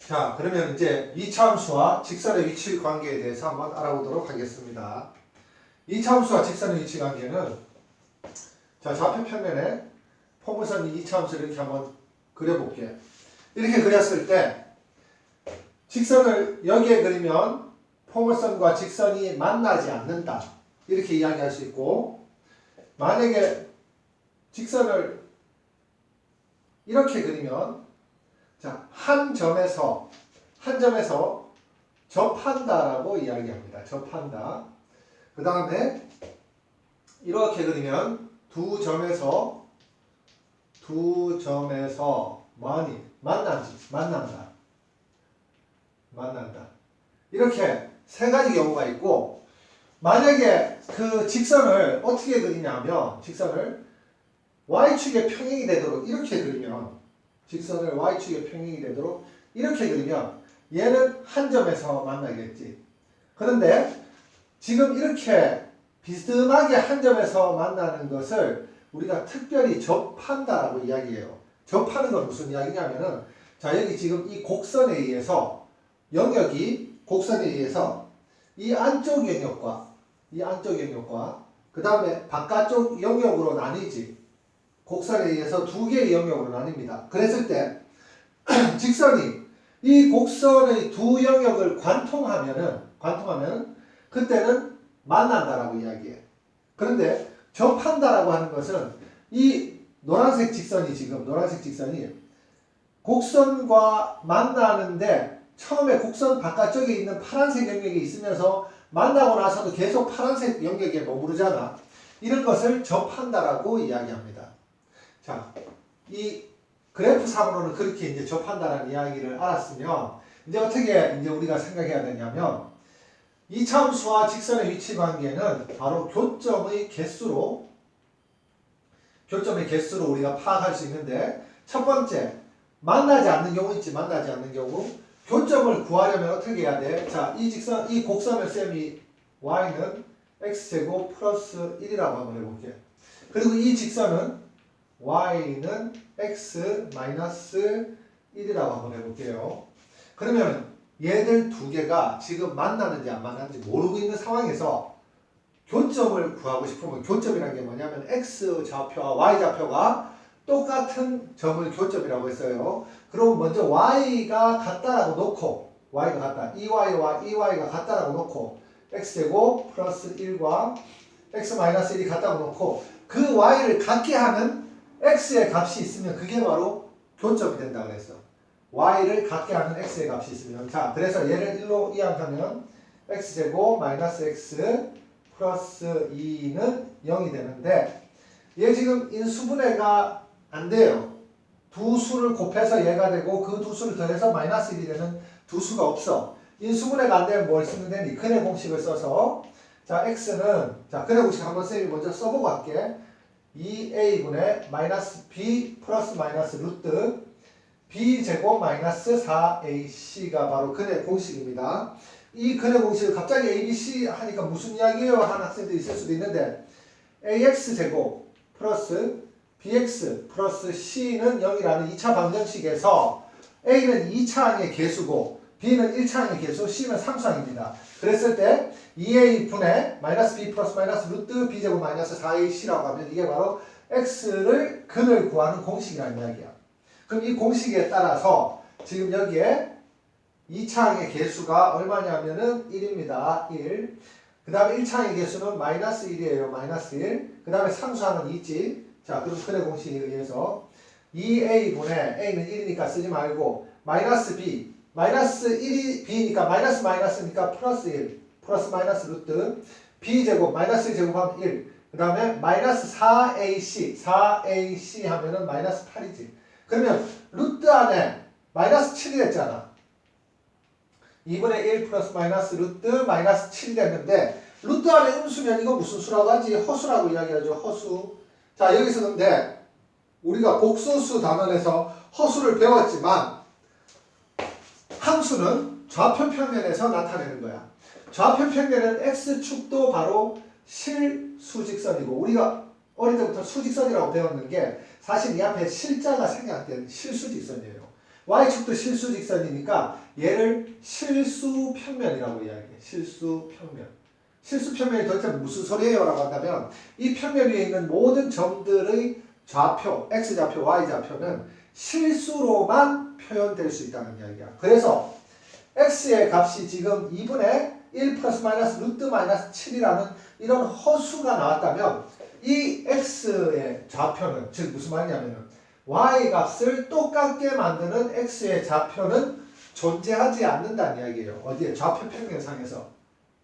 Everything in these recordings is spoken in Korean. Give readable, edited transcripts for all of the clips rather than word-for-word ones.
자, 그러면 이제 이차함수와 직선의 위치 관계에 대해서 한번 알아보도록 하겠습니다. 이차함수와 직선의 위치 관계는 자, 좌표 평면에 포물선 이차함수를 이렇게 한번 그려볼게요. 이렇게 그렸을 때 직선을 여기에 그리면 포물선과 직선이 만나지 않는다. 이렇게 이야기할 수 있고, 만약에 직선을 이렇게 그리면 자, 한 점에서 접한다라고 이야기합니다. 접한다. 그 다음에 이렇게 그리면 두 점에서 만난다. 이렇게 세 가지 경우가 있고, 만약에 그 직선을 어떻게 그리냐면 직선을 y축의 평행이 되도록 이렇게 그리면 직선을 y축의 평행이 되도록 이렇게 그리면 얘는 한 점에서 만나겠지. 그런데 지금 이렇게 비스듬하게 한 점에서 만나는 것을 우리가 특별히 접한다라고 이야기해요. 접하는 건 무슨 이야기냐면은 자, 여기 지금 이 곡선에 의해서 영역이 곡선에 의해서 이 안쪽 영역과 그 다음에 바깥쪽 영역으로 나뉘지. 곡선에 의해서 두 개의 영역으로 나뉩니다. 그랬을 때 직선이 이 곡선의 두 영역을 관통하면은 그때는 만난다라고 이야기해. 그런데 접한다라고 하는 것은 이 노란색 직선이 곡선과 만나는데 처음에 곡선 바깥쪽에 있는 파란색 영역이 있으면서 만나고 나서도 계속 파란색 영역에 머무르잖아. 이런 것을 접한다라고 이야기합니다. 자, 이 그래프상으로는 그렇게 이제 접한다라는 이야기를 알았으면 이제 어떻게 이제 우리가 생각해야 되냐면 이차함수와 직선의 위치 관계는 바로 교점의 개수로 우리가 파악할 수 있는데, 첫 번째 만나지 않는 경우 있지. 만나지 않는 경우 교점을 구하려면 어떻게 해야 돼? 자, 이 곡선을 쌤이 y는 x제곱 플러스 1이라고 한번 해볼게. 그리고 이 직선은 y는 x 마이너스 1이라고 한번 해볼게요. 그러면 얘들 두 개가 지금 만나는지 안 만나는지 모르고 있는 상황에서 교점을 구하고 싶으면, 교점이라는 게 뭐냐면 x 좌표와 y 좌표가 똑같은 점을 교점이라고 했어요. 그럼 먼저 y가 같다라고 놓고, y가 같다, 이 y와 이 y가 같다라고 놓고 x제곱 플러스 1과 x 마이너스 1이 같다고 놓고 그 y를 같게 하는 x의 값이 있으면 그게 바로 교점이 된다 그랬어. y를 같게 하는 x의 값이 있으면. 자, 그래서 얘를 1로 이항하면 x제곱 마이너스 x 플러스 2는 0이 되는데, 얘 지금 인수분해가 안 돼요. 두 수를 곱해서 얘가 되고 그 두 수를 더해서 마이너스 1이 되는 두 수가 없어. 인수분해가 안 되면 뭘 쓰면 되니? 근의 공식을 써서, 자, x는, 자, 근의 공식 한번 쌤이 먼저 써보고 갈게. 2a분의 마이너스 b 플러스 마이너스 루트 b제곱 마이너스 4ac가 바로 근의 공식입니다. 이 근의 공식을 갑자기 abc 하니까 무슨 이야기예요? 하는 학생들이 있을 수도 있는데, ax제곱 플러스 bx 플러스 c는 0이라는 2차 방정식에서 a는 2차항의 개수고 b는 1차항의 개수, c는 3차항입니다. 그랬을 때 2a분의 마이너스 b 플러스 마이너스 루트 b제곱 마이너스 4ac라고 하면 이게 바로 x를 근을 구하는 공식이라는 이야기야. 그럼 이 공식에 따라서 지금 여기에 2차항의 개수가 얼마냐면은 1입니다. 1. 그 다음에 1차항의 개수는 마이너스 1이에요. 마이너스 1. 그 다음에 상수항은 2지. 자, 그럼 근의 공식에 의해서 2a분의 a는 1이니까 쓰지 말고 마이너스 b. 마이너스 1이 b니까 마이너스 마이너스니까 플러스 1. 플러스 마이너스 루트 b제곱 마이너스 1제곱하면 1. 그 다음에 마이너스 4ac 하면은 마이너스 8이지. 그러면 루트 안에 마이너스 7이 됐잖아. 2분의 1 플러스 마이너스 루트 마이너스 7이 됐는데, 루트 안에 음수면 이거 무슨 수라고 하지? 허수라고 이야기하죠. 허수. 자, 여기서 근데 우리가 복소수 단원에서 허수를 배웠지만 함수는 좌표 평면에서 나타내는 거야. 좌표 평면은 x축도 바로 실수직선이고, 우리가 어릴 때부터 수직선이라고 배웠는 게 사실 이 앞에 실자가 생략된 실수직선이에요. y축도 실수 직선이니까 얘를 실수 평면이라고 이야기해. 실수 평면. 실수 평면이 도대체 무슨 소리예요? 라고 한다면 이 평면 위에 있는 모든 점들의 좌표, x좌표, y좌표는 실수로만 표현될 수 있다는 이야기야. 그래서 x의 값이 지금 2분의 1 플러스 마이너스 루트 마이너스 7이라는 이런 허수가 나왔다면 이 x의 좌표는 즉 무슨 말이냐면은 y 값을 똑같게 만드는 x의 좌표는 존재하지 않는다는 이야기예요. 어디에? 좌표 평면상에서.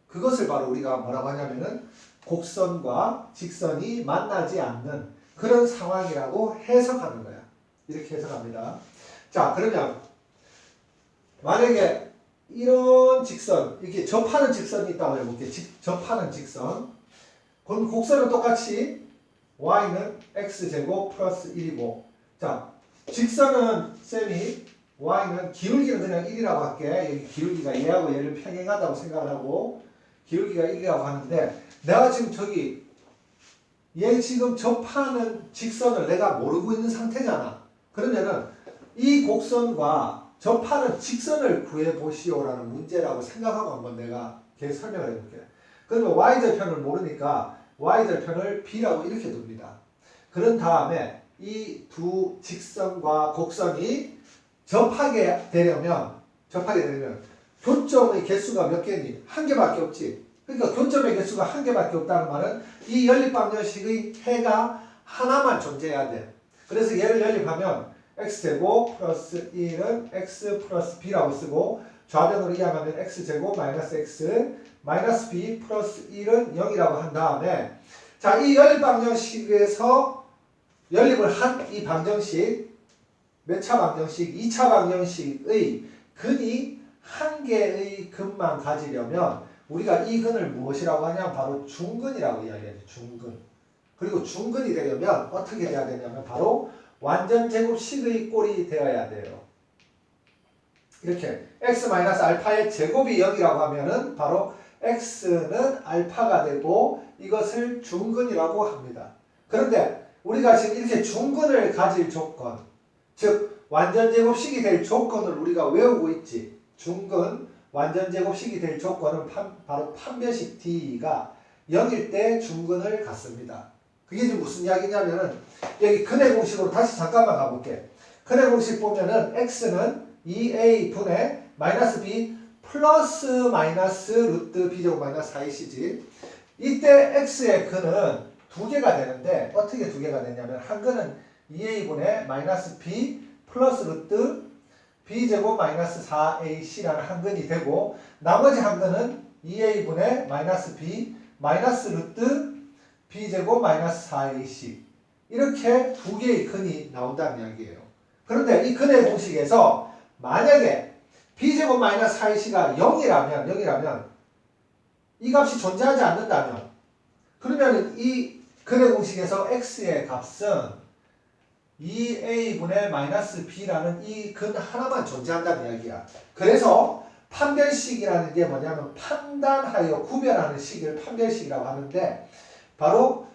그것을 바로 우리가 뭐라고 하냐면은 곡선과 직선이 만나지 않는 그런 상황이라고 해석하는 거야. 이렇게 해석합니다. 자, 그러면 만약에 이런 직선, 이렇게 접하는 직선이 있다고 해볼게. 접하는 직선. 그럼 곡선은 똑같이 y는 x제곱 플러스 1이고, 자, 직선은 쌤이 y는 기울기는 그냥 1이라고 할게. 여기 기울기가 얘하고 얘를 평행하다고 생각을 하고 기울기가 1이라고 하는데 내가 지금 저기 얘 지금 접하는 직선을 내가 모르고 있는 상태잖아. 그러면은 이 곡선과 접하는 직선을 구해보시오라는 문제라고 생각하고 한번 내가 계속 설명을 해볼게. 그러면 y절편을 모르니까 y절편을 b라고 이렇게 둡니다. 그런 다음에 이 두 직선과 곡선이 접하게 되려면 교점의 개수가 몇 개니? 한 개밖에 없지. 그러니까 교점의 개수가 한 개밖에 없다는 말은 이 연립방정식의 해가 하나만 존재해야 돼. 그래서 얘를 연립하면 x제곱 플러스 1은 x 플러스 b라고 쓰고 좌변으로 이항하면 x제곱 마이너스 x 마이너스 b 플러스 1은 0이라고 한 다음에 자, 이 연립방정식에서 연립을 한 이 방정식 몇 차 방정식? 2차 방정식의 근이 한 개의 근만 가지려면 우리가 이 근을 무엇이라고 하냐면 바로 중근이라고 이야기하죠. 중근. 그리고 중근이 되려면 어떻게 돼야 되냐면 바로 완전 제곱식의 꼴이 되어야 돼요. 이렇게 x-알파의 제곱이 0이라고 하면은 바로 x는 알파가 되고 이것을 중근이라고 합니다. 그런데 우리가 지금 이렇게 중근을 가질 조건, 즉 완전제곱식이 될 조건을 우리가 외우고 있지. 중근, 완전제곱식이 될 조건은 바로 판별식 D가 0일 때 중근을 갖습니다. 그게 지금 무슨 이야기냐면은 여기 근의 공식으로 다시 잠깐만 가볼게. 근의 공식 보면은 x는 2a분의 마이너스 b 플러스 마이너스 루트 b제곱 마이너스 4ac지. 이때 x의 근은 두 개가 되는데 어떻게 두 개가 되냐면 한 근은 2a분의 마이너스 b 플러스 루트 b제곱 마이너스 4ac라는 한 근이 되고 나머지 한 근은 2a분의 마이너스 b 마이너스 루트 b제곱 마이너스 4ac 이렇게 두 개의 근이 나온다는 이야기예요. 그런데 이 근의 공식에서 만약에 b제곱 마이너스 4ac가 0이라면 이 값이 존재하지 않는다면 그러면 이 근의 공식에서 x의 값은 2a분의 마이너스 b라는 이 근 하나만 존재한다는 이야기야. 그래서 판별식이라는 게 뭐냐면 판단하여 구별하는 식을 판별식이라고 하는데 바로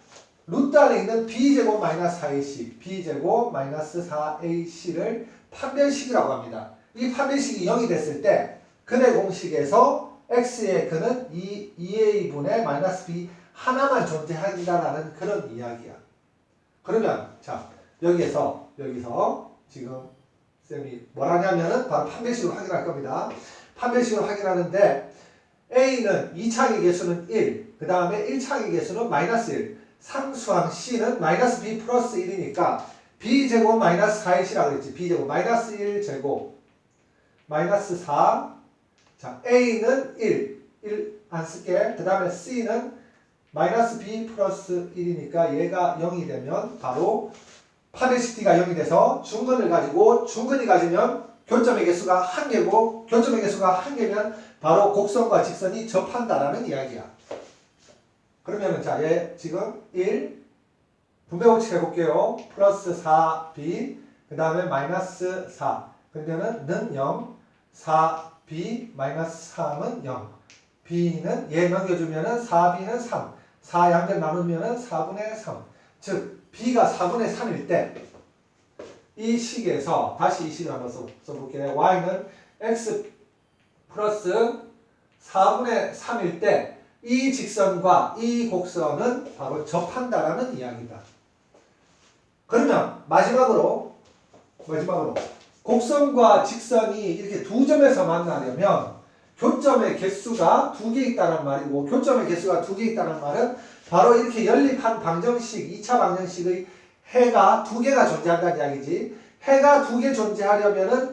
루트 안에 있는 b제곱 마이너스 4ac, b제곱 마이너스 4ac를 판별식이라고 합니다. 이 판별식이 0이 됐을 때 근의 공식에서 x의 근은 2a분의 마이너스 b 하나만 존재한다라는 그런 이야기야. 그러면 자 여기서 지금 쌤이 뭘 하냐면은 바로 판별식으로 확인할 겁니다. 판별식으로 확인하는데 a는 2차의 개수는 1, 그 다음에 1차의 개수는 마이너스 1, 상수항 c는 마이너스 b 플러스 1이니까 b제곱 마이너스 4ac라고 했지. b제곱 마이너스 1제곱 마이너스 4. 자 a는 1 안 쓸게. 그 다음에 c는 마이너스 b 플러스 1이니까 얘가 0이 되면 바로 판별식 D가 0이 돼서 중근을 가지고 중근이 가지면 교점의 개수가 한 개고 교점의 개수가 한 개면 바로 곡선과 직선이 접한다라는 이야기야. 그러면은 자, 얘 지금 1 분배 법칙 해볼게요. 플러스 4b 그 다음에 마이너스 4 그러면은 는 0 4b 마이너스 3은 0 b는 얘 넘겨주면은 4b는 3 4 양변 나누면은 4분의 3 즉 b가 4분의 3일 때 이 식에서 다시 이 식을 한번 써볼게요. y는 x 플러스 4분의 3일 때 이 직선과 이 곡선은 바로 접한다라는 이야기다. 그러면 마지막으로 곡선과 직선이 이렇게 두 점에서 만나려면 교점의 개수가 2개 있다는 말이고, 교점의 개수가 2개 있다는 말은 바로 이렇게 연립한 방정식, 2차 방정식의 해가 2개가 존재한다는 이야기지. 해가 2개 존재하려면은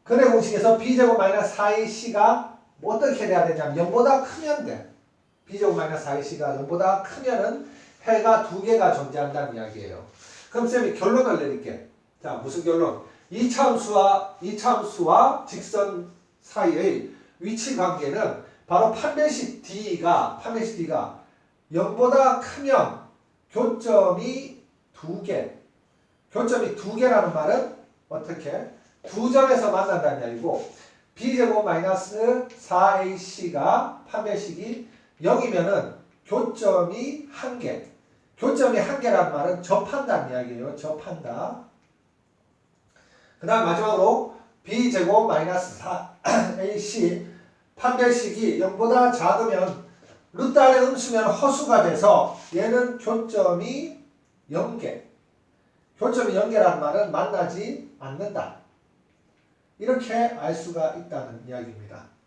근의 공식에서 b제곱 마이너스 4ac가 어떻게 돼야 되냐면 0보다 크면 돼. b제곱 마이너스 4ac가 0보다 크면은 해가 2개가 존재한다는 이야기예요. 그럼 쌤이 결론을 내릴게. 자, 무슨 결론? 이차함수와 직선 사이의 위치 관계는 바로 판별식 D가 0보다 크면 교점이 2개. 교점이 2개라는 말은 어떻게? 두 점에서 만난다는 이야기고, b제곱 마이너스 4ac가 판별식이 0이면은 교점이 1개. 교점이 1개라는 말은 접한다는 이야기예요. 접한다. 그 다음 마지막으로 b제곱 마이너스 4ac 판별식이 0보다 작으면 루트 안의 음수면 허수가 돼서 얘는 교점이 0개. 교점이 0개라는 말은 만나지 않는다. 이렇게 알 수가 있다는 이야기입니다.